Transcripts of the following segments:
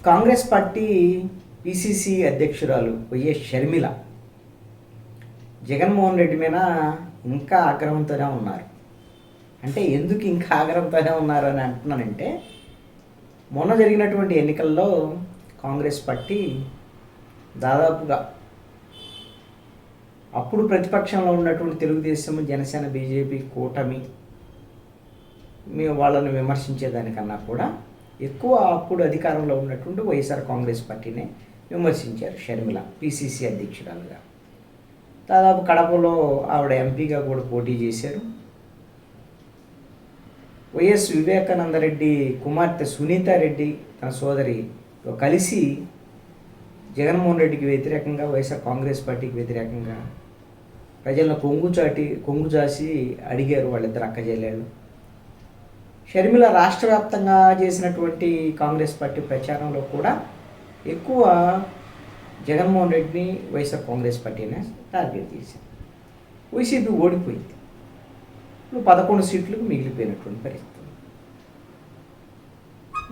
Congress party PCC అధ్యక్షురాలు YS Sharmila Jaganmohan Reddy మీద ఇంకా ఆగ్రహంతోనే ఉన్నారు. అంటే ఎందుకు ఇంకా ఆగ్రహంతోనే ఉన్నారు అని అంటున్నానంటే, మొన్న జరిగినటువంటి ఎన్నికల్లో కాంగ్రెస్ పార్టీ దాదాపుగా అప్పుడు ప్రతిపక్షంలో ఉన్నటువంటి తెలుగుదేశం, జనసేన, బీజేపీ కూటమి వాళ్ళని విమర్శించేదానికన్నా కూడా ఎక్కువ అప్పుడు అధికారంలో ఉన్నటువంటి వైఎస్ఆర్ కాంగ్రెస్ పార్టీనే విమర్శించారు షర్మిల పిసిసి అధ్యక్షురాలుగా. దాదాపు కడపలో ఆవిడ ఎంపీగా కూడా పోటీ చేశారు. వైఎస్ వివేకానందరెడ్డి కుమార్తె సునీతారెడ్డి తన సోదరితో కలిసి జగన్మోహన్ రెడ్డికి వ్యతిరేకంగా, వైఎస్ఆర్ కాంగ్రెస్ పార్టీకి వ్యతిరేకంగా ప్రజలను కొంగు చాసి అడిగారు వాళ్ళిద్దరు అక్క చెల్లెళ్ళు. షర్మిల రాష్ట్ర వ్యాప్తంగా చేసినటువంటి కాంగ్రెస్ పార్టీ ప్రచారంలో కూడా ఎక్కువ జగన్మోహన్ రెడ్డిని, వైఎస్ఆర్ కాంగ్రెస్ పార్టీని టార్గెట్ చేశారు. వైసీపీ ఓడిపోయింది. ఇప్పుడు 11 సీట్లకు మిగిలిపోయినటువంటి పరిస్థితి.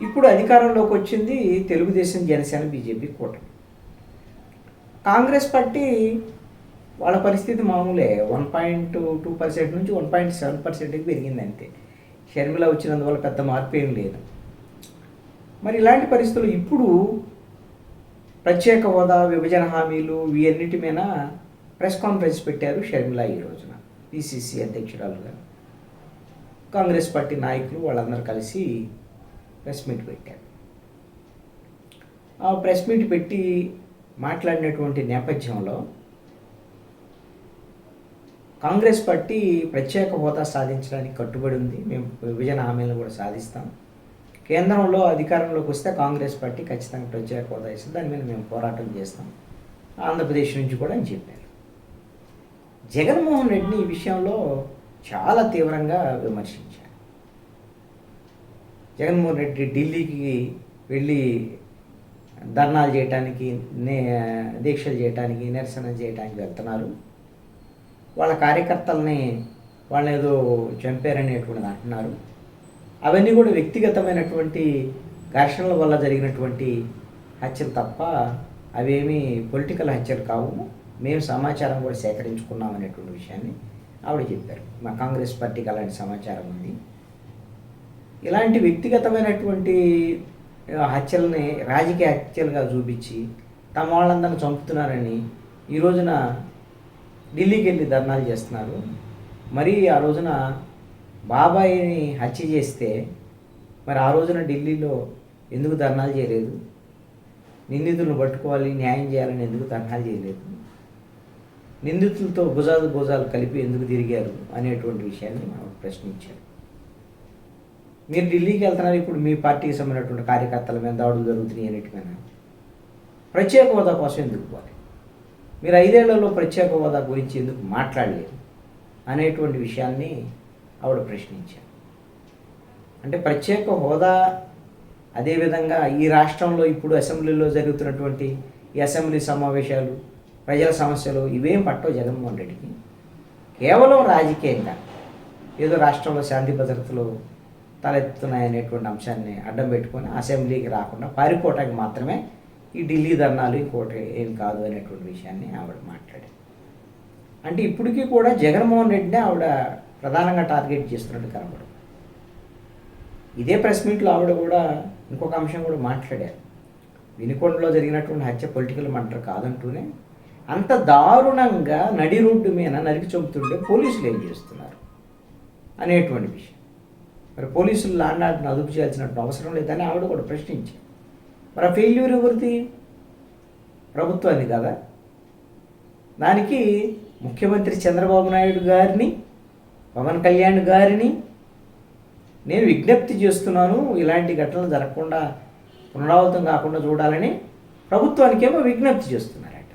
ఇప్పుడు అధికారంలోకి వచ్చింది తెలుగుదేశం, జనసేన, బీజేపీ కూటమి. కాంగ్రెస్ పార్టీ వాళ్ళ పరిస్థితి మామూలే, 1.2% నుంచి 1.7%కి పెరిగింది అంతే. షర్మిల వచ్చినందువల్ల పెద్ద మార్పు ఏం లేదు. మరి ఇలాంటి పరిస్థితులు ఇప్పుడు ప్రత్యేక హోదా, విభజన హామీలు వీటన్నిటి మీద ప్రెస్ కాన్ఫరెన్స్ పెట్టారు షర్మిల ఈ రోజున పిసిసి అధ్యక్షురాలుగా. కాంగ్రెస్ పార్టీ నాయకులు వాళ్ళందరూ కలిసి ప్రెస్ మీట్ పెట్టారు. ఆ ప్రెస్ మీట్ పెట్టి మాట్లాడినటువంటి నేపథ్యంలో కాంగ్రెస్ పార్టీ ప్రత్యేక హోదా సాధించడానికి కట్టుబడి ఉంది. మేము విభజన హామీలను కూడా సాధిస్తాం. కేంద్రంలో అధికారంలోకి వస్తే కాంగ్రెస్ పార్టీ ఖచ్చితంగా ప్రత్యేక హోదా ఇస్తుంది, దాని మీద మేము పోరాటం చేస్తాం ఆంధ్రప్రదేశ్ నుంచి కూడా అని చెప్పారు. జగన్మోహన్ రెడ్డిని ఈ విషయంలో చాలా తీవ్రంగా విమర్శించారు. జగన్మోహన్ రెడ్డి ఢిల్లీకి వెళ్ళి ధర్నాలు చేయడానికి, దీక్షలు చేయడానికి, నిరసన చేయడానికి వెళ్తున్నారు. వాళ్ళ కార్యకర్తల్ని వాళ్ళని ఏదో చంపారనేటువంటిది అంటున్నారు. అవన్నీ కూడా వ్యక్తిగతమైనటువంటి ఘర్షణల వల్ల జరిగినటువంటి హత్యలు తప్ప అవేమీ పొలిటికల్ హత్యలు కావు, మేము సమాచారం కూడా సేకరించుకున్నాం అనేటువంటి విషయాన్ని ఆవిడ చెప్పారు. మా కాంగ్రెస్ పార్టీకి అలాంటి సమాచారం ఉంది. ఇలాంటి వ్యక్తిగతమైనటువంటి హత్యల్ని రాజకీయ హత్యలుగా చూపించి తమ వాళ్ళందరినీ చంపుతున్నారని ఈ రోజున ఢిల్లీకి వెళ్ళి ధర్నాలు చేస్తున్నారు. మరి ఆ రోజున బాబాయిని హత్య చేస్తే మరి ఆ రోజున ఢిల్లీలో ఎందుకు ధర్నాలు చేయలేదు? నిందితులను పట్టుకోవాలి, న్యాయం చేయాలని ఎందుకు ధర్నాలు చేయలేదు? నిందితులతో భుజాలు కలిపి ఎందుకు తిరిగారు అనేటువంటి విషయాన్ని మనం ప్రశ్నించారు. మీరు ఢిల్లీకి వెళ్తున్నారు, ఇప్పుడు మీ పార్టీకి సంబంధించినటువంటి కార్యకర్తల మీద దాడులు జరుగుతున్నాయి అన్నిటిమైనా ప్రత్యేక హోదా కోసం ఎందుకు పోవాలి? మీరు 5 ఏళ్లలో ప్రత్యేక హోదా గురించి ఎందుకు మాట్లాడలేదు అనేటువంటి విషయాన్ని ఆవిడ ప్రశ్నించారు. అంటే ప్రత్యేక హోదా, అదేవిధంగా ఈ రాష్ట్రంలో ఇప్పుడు అసెంబ్లీలో జరుగుతున్నటువంటి ఈ అసెంబ్లీ సమావేశాలు, ప్రజల సమస్యలు ఇవేం పట్టవు జగన్మోహన్ రెడ్డికి. కేవలం రాజకీయంగా ఏదో రాష్ట్రంలో శాంతి భద్రతలు తలెత్తుతున్నాయనేటువంటి అంశాన్ని అడ్డం పెట్టుకొని అసెంబ్లీకి రాకుండా పారిపోవటానికి మాత్రమే ఈ ఢిల్లీ ధర్నాలు ఇంకోటి ఏం కాదు అనేటువంటి విషయాన్ని ఆవిడ మాట్లాడారు. అంటే ఇప్పటికీ కూడా జగన్మోహన్ రెడ్డిని ఆవిడ ప్రధానంగా టార్గెట్ చేస్తున్నట్టు కనబడు. ఇదే ప్రెస్ మీట్లో ఆవిడ కూడా ఇంకొక అంశం కూడా మాట్లాడారు. వినుకొండలో జరిగినటువంటి హత్య పొలిటికల్ మర్డర్ కాదంటూనే అంత దారుణంగా నడి రోడ్డు మీద నరికి చంపుతుంటే పోలీసులు ఏం చేస్తున్నారు అనేటువంటి విషయం. మరి పోలీసులు లాండ్ ఆర్డర్ని అదుపు చేయాల్సినటువంటి అవసరం లేదని ఆవిడ కూడా ప్రశ్నించారు. మరి ఆ ఫెయిల్యూర్ ఎవరిది? ప్రభుత్వాన్ని కదా. దానికి ముఖ్యమంత్రి చంద్రబాబు నాయుడు గారిని, పవన్ కళ్యాణ్ గారిని నేను విజ్ఞప్తి చేస్తున్నాను, ఇలాంటి ఘటనలు జరగకుండా, పునరావృతం కాకుండా చూడాలని ప్రభుత్వానికేమో విజ్ఞప్తి చేస్తున్నారట.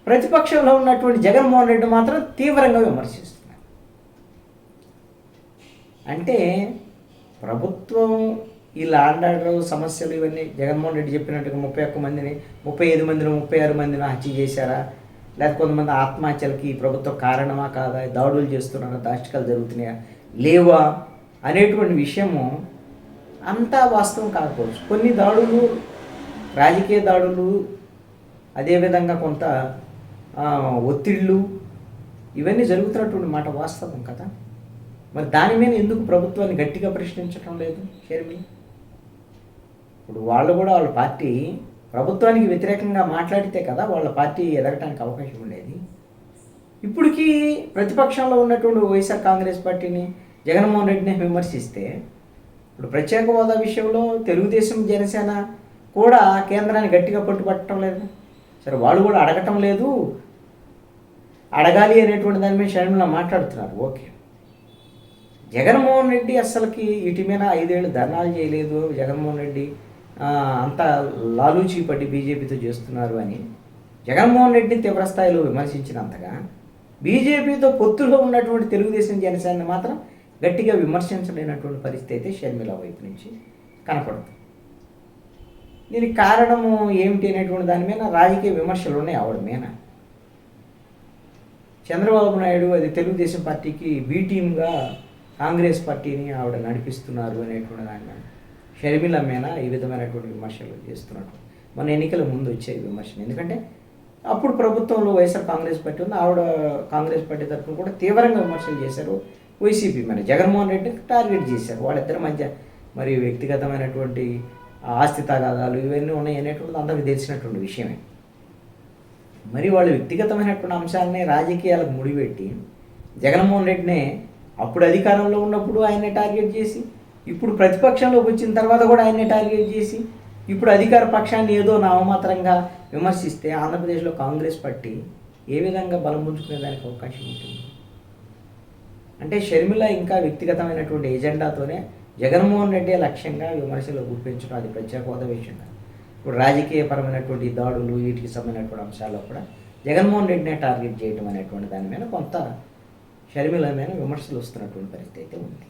ప్రతిపక్షంలో ఉన్నటువంటి జగన్మోహన్ రెడ్డి మాత్రం తీవ్రంగా విమర్శిస్తున్నారు. అంటే ప్రభుత్వం ఈ లాండ్ ఆర్డర్ సమస్యలు ఇవన్నీ జగన్మోహన్ రెడ్డి చెప్పినట్టుగా 31 మందిని, 35 మందిని, 36 మందిని హత్య చేశారా, లేకపోతే కొంతమంది ఆత్మహత్యలకి ప్రభుత్వం కారణమా కాదా, దాడులు చేస్తున్నారా, దాష్టికాలు జరుగుతున్నాయా లేవా అనేటువంటి విషయము అంతా వాస్తవం కాకపోవచ్చు. కొన్ని దాడులు, రాజకీయ దాడులు, అదేవిధంగా కొంత ఒత్తిళ్ళు, ఇవన్నీ జరుగుతున్నటువంటి మాట వాస్తవం కదా. మరి దాని మీద ఎందుకు ప్రభుత్వాన్ని గట్టిగా ప్రశ్నించడం లేదు షర్మిల? ఇప్పుడు వాళ్ళు కూడా వాళ్ళ పార్టీ ప్రభుత్వానికి వ్యతిరేకంగా మాట్లాడితే కదా వాళ్ళ పార్టీ ఎదగటానికి అవకాశం ఉండేది. ఇప్పటికీ ప్రతిపక్షంలో ఉన్నటువంటి వైఎస్ఆర్ కాంగ్రెస్ పార్టీని, జగన్మోహన్ రెడ్డిని విమర్శిస్తే, ఇప్పుడు ప్రత్యేక హోదా విషయంలో తెలుగుదేశం, జనసేన కూడా కేంద్రాన్ని గట్టిగా పట్టుబట్టడం లేదు. సరే, వాళ్ళు కూడా అడగటం లేదు, అడగాలి అనేటువంటి దాని మీద షర్మిల మాట్లాడుతున్నారు. ఓకే, జగన్మోహన్ రెడ్డి అసలుకి ఇటు మీద 5 ఏళ్ళు ధర్నాలు చేయలేదు, జగన్మోహన్ రెడ్డి అంతా లాలూచీ పట్టి బీజేపీతో చేస్తున్నారు అని జగన్మోహన్ రెడ్డిని తీవ్రస్థాయిలో విమర్శించినంతగా బీజేపీతో పొత్తులో ఉన్నటువంటి తెలుగుదేశం, జనసేనని మాత్రం గట్టిగా విమర్శించలేనటువంటి పరిస్థితి అయితే షర్మిల వైపు నుంచి కనపడుతుంది. దీనికి కారణము ఏమిటి అనేటువంటి దాని మీద రాజకీయ విమర్శలు ఉన్నాయి ఆవిడ మీద. చంద్రబాబు నాయుడు అది తెలుగుదేశం పార్టీకి బీ టీమ్గా కాంగ్రెస్ పార్టీని ఆవిడ నడిపిస్తున్నారు అనేటువంటి దాన్ని షర్మిల మీద ఈ విధమైనటువంటి విమర్శలు చేస్తున్నట్టు మన ఎన్నికల ముందు వచ్చే విమర్శలు. ఎందుకంటే అప్పుడు ప్రభుత్వంలో వైఎస్ఆర్ కాంగ్రెస్ పార్టీ ఉంది, ఆవిడ కాంగ్రెస్ పార్టీ తరఫున కూడా తీవ్రంగా విమర్శలు చేశారు. వైసీపీ మీద జగన్మోహన్ రెడ్డిని టార్గెట్ చేశారు. వాళ్ళిద్దరి మధ్య మరి వ్యక్తిగతమైనటువంటి ఆస్తి తగాదాలు ఇవన్నీ ఉన్నాయి అనేటువంటిది అందరికీ తెలిసినటువంటి విషయమే. మరి వాళ్ళు వ్యక్తిగతమైనటువంటి అంశాలనే రాజకీయాలకు ముడిపెట్టి జగన్మోహన్ రెడ్డినే అప్పుడు అధికారంలో ఉన్నప్పుడు ఆయన్నే టార్గెట్ చేసి, ఇప్పుడు ప్రతిపక్షంలోకి వచ్చిన తర్వాత కూడా ఆయన్నే టార్గెట్ చేసి, ఇప్పుడు అధికార పక్షాన్ని ఏదో నామమాత్రంగా విమర్శిస్తే ఆంధ్రప్రదేశ్లో కాంగ్రెస్ పార్టీ ఏ విధంగా బలం పుంజుకునే దానికి అవకాశం ఉంటుంది? అంటే షర్మిల ఇంకా వ్యక్తిగతమైనటువంటి ఎజెండాతోనే జగన్మోహన్ రెడ్డి లక్ష్యంగా విమర్శలు గుప్పించడం, అది ప్రత్యేక హోదా విషయంగా. ఇప్పుడు రాజకీయపరమైనటువంటి దాడులు, వీటికి సంబంధించినటువంటి అంశాల్లో కూడా జగన్మోహన్ రెడ్డినే టార్గెట్ చేయడం అనేటువంటి దాని మీద కొంత షర్మిల మీద విమర్శలు వస్తున్నటువంటి పరిస్థితి అయితే ఉంది.